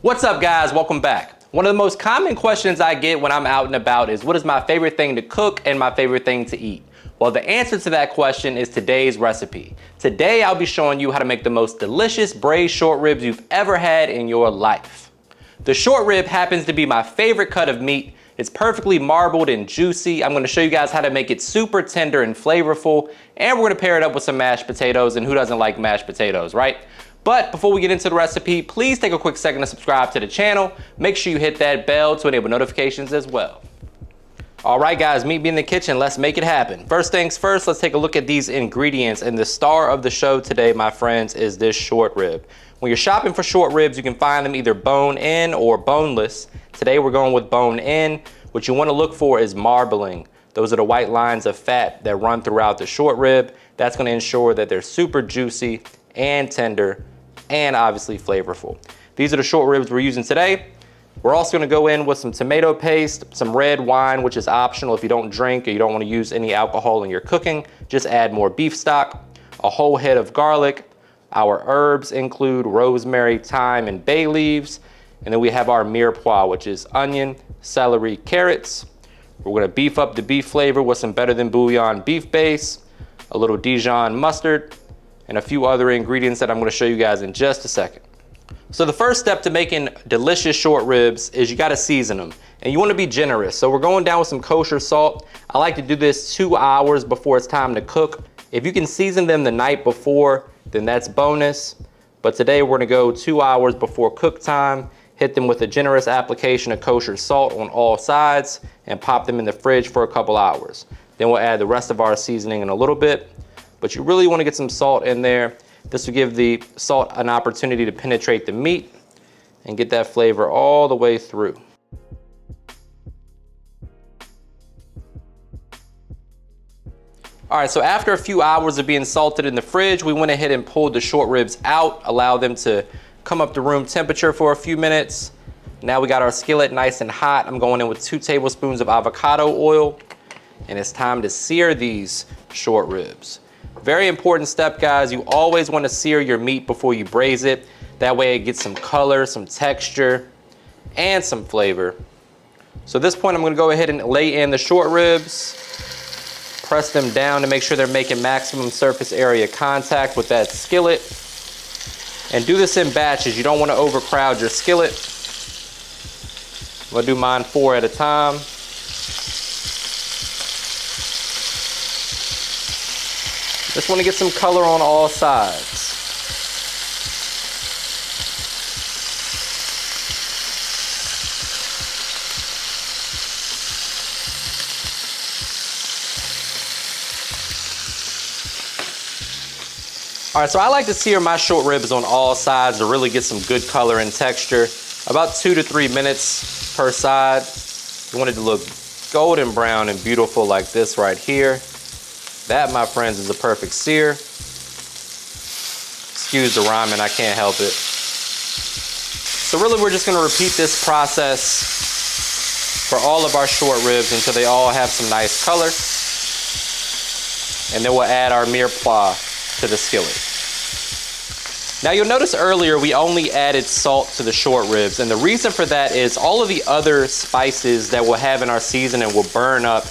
What's up guys, welcome back. One of the most common questions I get when I'm out and about is what is my favorite thing to cook and my favorite thing to eat? Well, the answer to that question is today's recipe. Today I'll be showing you how to make the most delicious braised short ribs you've ever had in your life. The short rib happens to be my favorite cut of meat. It's perfectly marbled and juicy. I'm gonna show you guys how to make it super tender and flavorful, and we're gonna pair it up with some mashed potatoes, and who doesn't like mashed potatoes, right? But before we get into the recipe, please take a quick second to subscribe to the channel. Make sure you hit that bell to enable notifications as well. All right guys, meet me in the kitchen, let's make it happen. First things first, let's take a look at these ingredients, and the star of the show today, my friends, is this short rib. When you're shopping for short ribs, you can find them either bone-in or boneless. Today we're going with bone-in. What you want to look for is marbling. Those are the white lines of fat that run throughout the short rib. That's going to ensure that they're super juicy and tender and obviously flavorful. These are the short ribs we're using today. We're also going to go in with some tomato paste, some red wine, which is optional if you don't drink or you don't want to use any alcohol in your cooking. Just add more beef stock, a whole head of garlic. Our herbs include rosemary, thyme, and bay leaves. And then we have our mirepoix, which is onion, celery, carrots. We're going to beef up the beef flavor with some better than bouillon beef base, a little Dijon mustard, and a few other ingredients that I'm going to show you guys in just a second. So the first step to making delicious short ribs is you got to season them, and you want to be generous. So we're going down with some kosher salt. I like to do this 2 hours before it's time to cook. If you can season them the night before, then that's bonus. But today we're going to go 2 hours before cook time, hit them with a generous application of kosher salt on all sides, and pop them in the fridge for a couple hours. Then we'll add the rest of our seasoning in a little bit. But you really want to get some salt in there. This will give the salt an opportunity to penetrate the meat and get that flavor all the way through. All right, so after a few hours of being salted in the fridge, we went ahead and pulled the short ribs out, allowed them to come up to room temperature for a few minutes. Now we got our skillet nice and hot. I'm going in with 2 tablespoons of avocado oil, and it's time to sear these short ribs. Very important step, guys. You always want to sear your meat before you braise it. That way it gets some color, some texture, and some flavor. So at this point, I'm going to go ahead and lay in the short ribs, press them down to make sure they're making maximum surface area contact with that skillet. And do this in batches. You don't want to overcrowd your skillet. I'm going to do mine 4 at a time. Just want to get some color on all sides. All right, so I like to sear my short ribs on all sides to really get some good color and texture. About 2 to 3 minutes per side. You want it to look golden brown and beautiful like this right here. That, my friends, is a perfect sear. Excuse the rhyming, I can't help it. So really, we're just gonna repeat this process for all of our short ribs until they all have some nice color. And then we'll add our mirepoix to the skillet. Now you'll notice earlier we only added salt to the short ribs, and the reason for that is all of the other spices that we'll have in our seasoning will burn up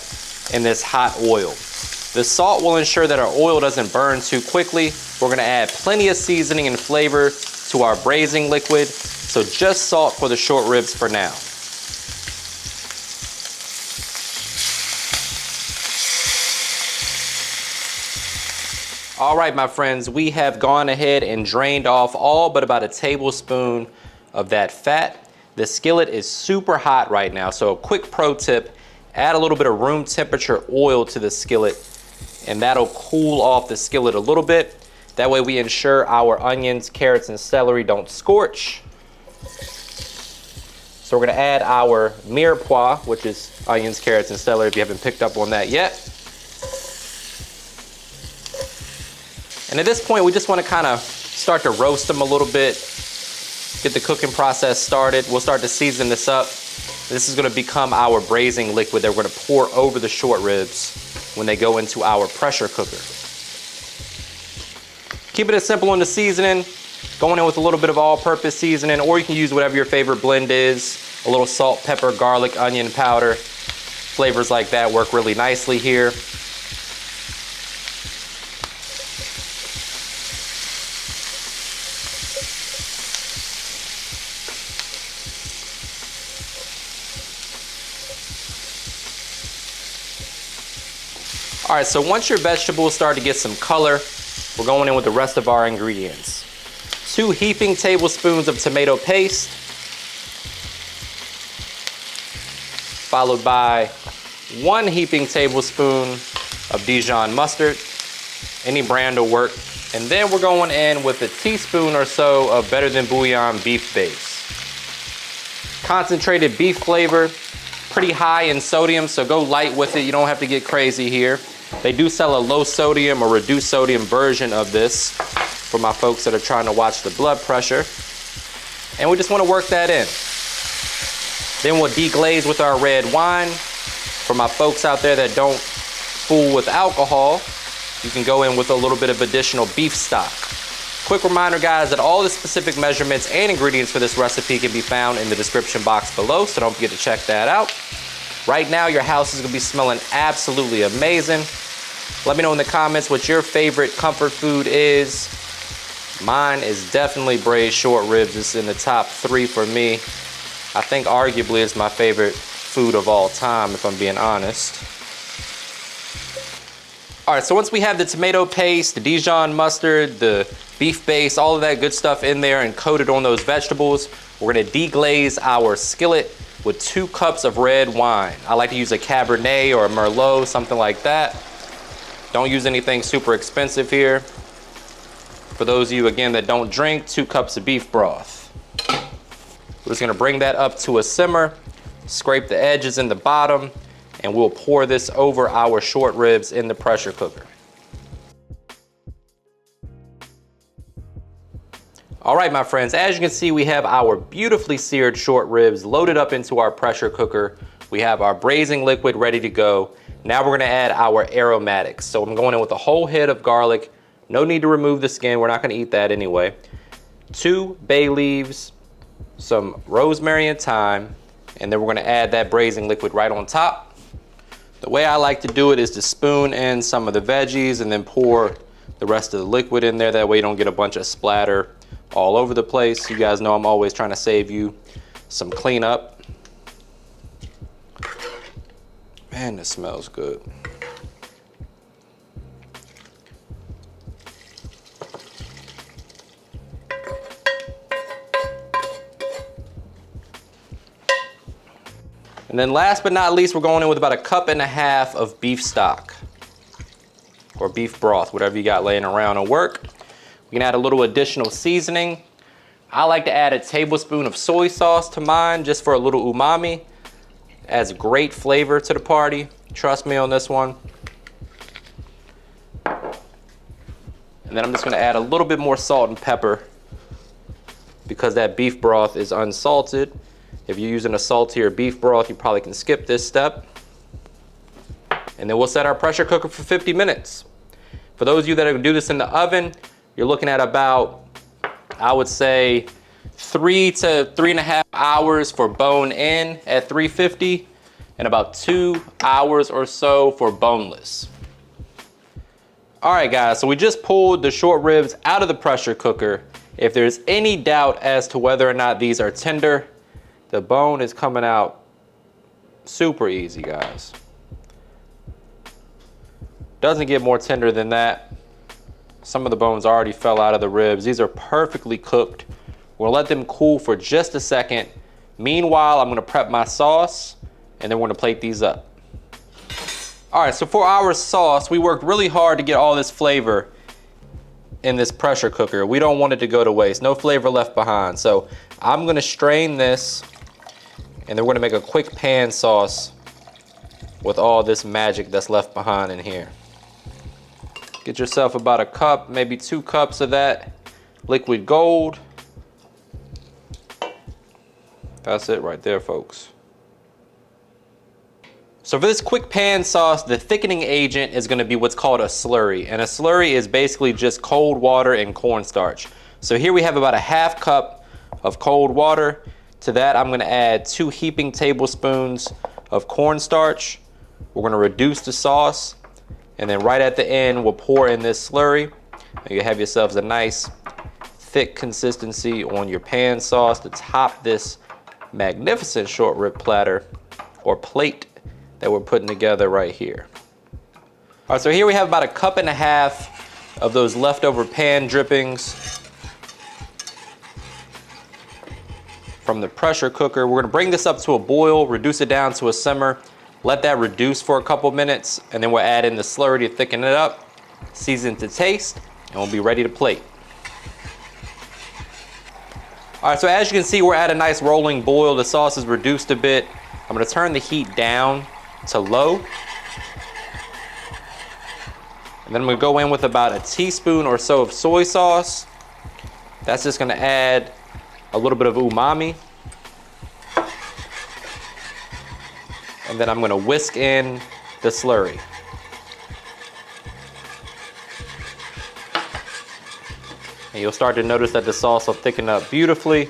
in this hot oil. The salt will ensure that our oil doesn't burn too quickly. We're gonna add plenty of seasoning and flavor to our braising liquid, so just salt for the short ribs for now. All right, my friends, we have gone ahead and drained off all but about a tablespoon of that fat. The skillet is super hot right now, so a quick pro tip, add a little bit of room temperature oil to the skillet, and that'll cool off the skillet a little bit. That way we ensure our onions, carrots, and celery don't scorch. So we're gonna add our mirepoix, which is onions, carrots, and celery if you haven't picked up on that yet. And at this point, we just wanna kinda start to roast them a little bit, get the cooking process started. We'll start to season this up. This is gonna become our braising liquid that we're gonna pour over the short ribs when they go into our pressure cooker. Keep it as simple in the seasoning. Going in with a little bit of all-purpose seasoning, or you can use whatever your favorite blend is. A little salt, pepper, garlic, onion powder. Flavors like that work really nicely here. All right, so once your vegetables start to get some color, we're going in with the rest of our ingredients. 2 heaping tablespoons of tomato paste, followed by 1 heaping tablespoon of Dijon mustard. Any brand will work. And then we're going in with a teaspoon or so of Better Than Bouillon beef base. Concentrated beef flavor, pretty high in sodium, so go light with it. You don't have to get crazy here. They do sell a low sodium or reduced sodium version of this for my folks that are trying to watch the blood pressure. And we just want to work that in. Then we'll deglaze with our red wine. For my folks out there that don't fool with alcohol, you can go in with a little bit of additional beef stock. Quick reminder, guys, that all the specific measurements and ingredients for this recipe can be found in the description box below, so don't forget to check that out. Right now, your house is gonna be smelling absolutely amazing. Let me know in the comments what your favorite comfort food is. Mine is definitely braised short ribs. It's in the top 3 for me. I think arguably it's my favorite food of all time, if I'm being honest. All right, so once we have the tomato paste, the Dijon mustard, the beef base, all of that good stuff in there and coated on those vegetables, we're gonna deglaze our skillet with 2 cups of red wine. I like to use a cabernet or a merlot, something like that. Don't use anything super expensive here. For those of you, again, that don't drink, 2 cups of beef broth. We're just gonna bring that up to a simmer, scrape the edges and the bottom, and we'll pour this over our short ribs in the pressure cooker. All right, my friends, as you can see, we have our beautifully seared short ribs loaded up into our pressure cooker. We have our braising liquid ready to go. Now we're gonna add our aromatics. So I'm going in with a whole head of garlic. No need to remove the skin, we're not gonna eat that anyway. 2 bay leaves, some rosemary and thyme, and then we're gonna add that braising liquid right on top. The way I like to do it is to spoon in some of the veggies and then pour the rest of the liquid in there. That way you don't get a bunch of splatter all over the place. You guys know I'm always trying to save you some cleanup. Man, this smells good. And then last but not least, we're going in with about 1.5 cups of beef stock or beef broth, whatever you got laying around will work. We can add a little additional seasoning. I like to add a tablespoon of soy sauce to mine just for a little umami. Adds great flavor to the party. Trust me on this one. And then I'm just gonna add a little bit more salt and pepper because that beef broth is unsalted. If you're using a saltier beef broth, you probably can skip this step. And then we'll set our pressure cooker for 50 minutes. For those of you that are gonna do this in the oven, you're looking at about, I would say, 3 to 3.5 hours for bone in at 350 and about 2 hours or so for boneless. All right, guys, so we just pulled the short ribs out of the pressure cooker. If there's any doubt as to whether or not these are tender, the bone is coming out super easy, guys. Doesn't get more tender than that. Some of the bones already fell out of the ribs. These are perfectly cooked. We'll let them cool for just a second. Meanwhile, I'm gonna prep my sauce and then we're gonna plate these up. All right, so for our sauce, we worked really hard to get all this flavor in this pressure cooker. We don't want it to go to waste. No flavor left behind. So I'm gonna strain this and then we're gonna make a quick pan sauce with all this magic that's left behind in here. Get yourself about 1 cup, maybe 2 cups of that liquid gold. That's it right there, folks. So for this quick pan sauce, the thickening agent is gonna be what's called a slurry. And a slurry is basically just cold water and cornstarch. So here we have about a half cup of cold water. To that, I'm gonna add 2 heaping tablespoons of cornstarch. We're gonna reduce the sauce, and then right at the end, we'll pour in this slurry. And you have yourselves a nice thick consistency on your pan sauce to top this magnificent short rib platter or plate that we're putting together right here. All right, so here we have about a cup and a half of those leftover pan drippings from the pressure cooker. We're gonna bring this up to a boil, reduce it down to a simmer, let that reduce for a couple minutes, and then we'll add in the slurry to thicken it up, season to taste, and we'll be ready to plate. All right, so as you can see, we're at a nice rolling boil. The sauce is reduced a bit. I'm gonna turn the heat down to low. And then I'm gonna go in with about a teaspoon or so of soy sauce. That's just gonna add a little bit of umami. And then I'm gonna whisk in the slurry. And you'll start to notice that the sauce will thicken up beautifully.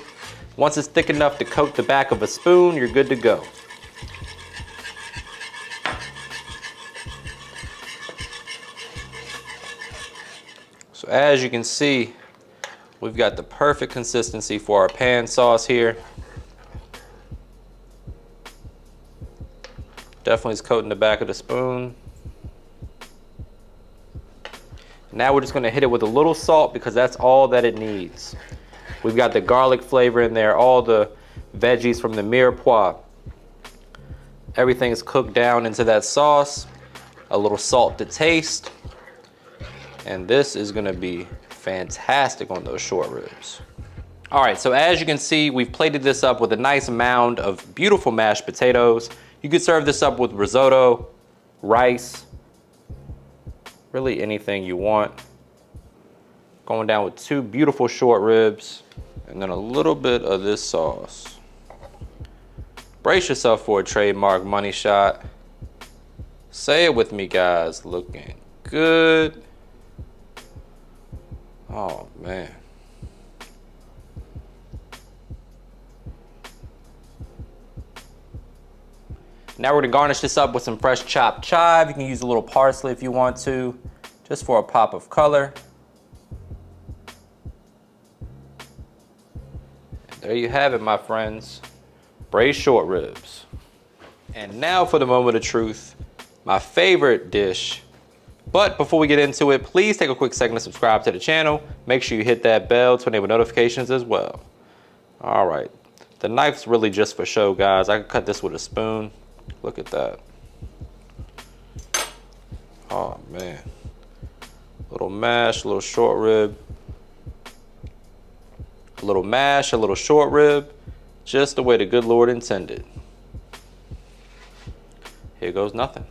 Once it's thick enough to coat the back of a spoon, you're good to go. So as you can see, we've got the perfect consistency for our pan sauce here. Definitely is coating the back of the spoon. Now we're just gonna hit it with a little salt because that's all that it needs. We've got the garlic flavor in there, all the veggies from the mirepoix. Everything is cooked down into that sauce. A little salt to taste. And this is gonna be fantastic on those short ribs. All right, so as you can see, we've plated this up with a nice mound of beautiful mashed potatoes. You could serve this up with risotto, rice, really anything you want. Going down with 2 beautiful short ribs and then a little bit of this sauce. Brace yourself for a trademark money shot. Say it with me, guys. Looking good. Oh, man. Now we're gonna garnish this up with some fresh chopped chive. You can use a little parsley if you want to, just for a pop of color. And there you have it, my friends. Braised short ribs. And now for the moment of truth, my favorite dish. But before we get into it, please take a quick second to subscribe to the channel. Make sure you hit that bell to enable notifications as well. All right, the knife's really just for show, guys. I can cut this with a spoon. Look at that. Oh man. A little mash, a little short rib. A little mash, a little short rib. Just the way the good Lord intended. Here goes nothing.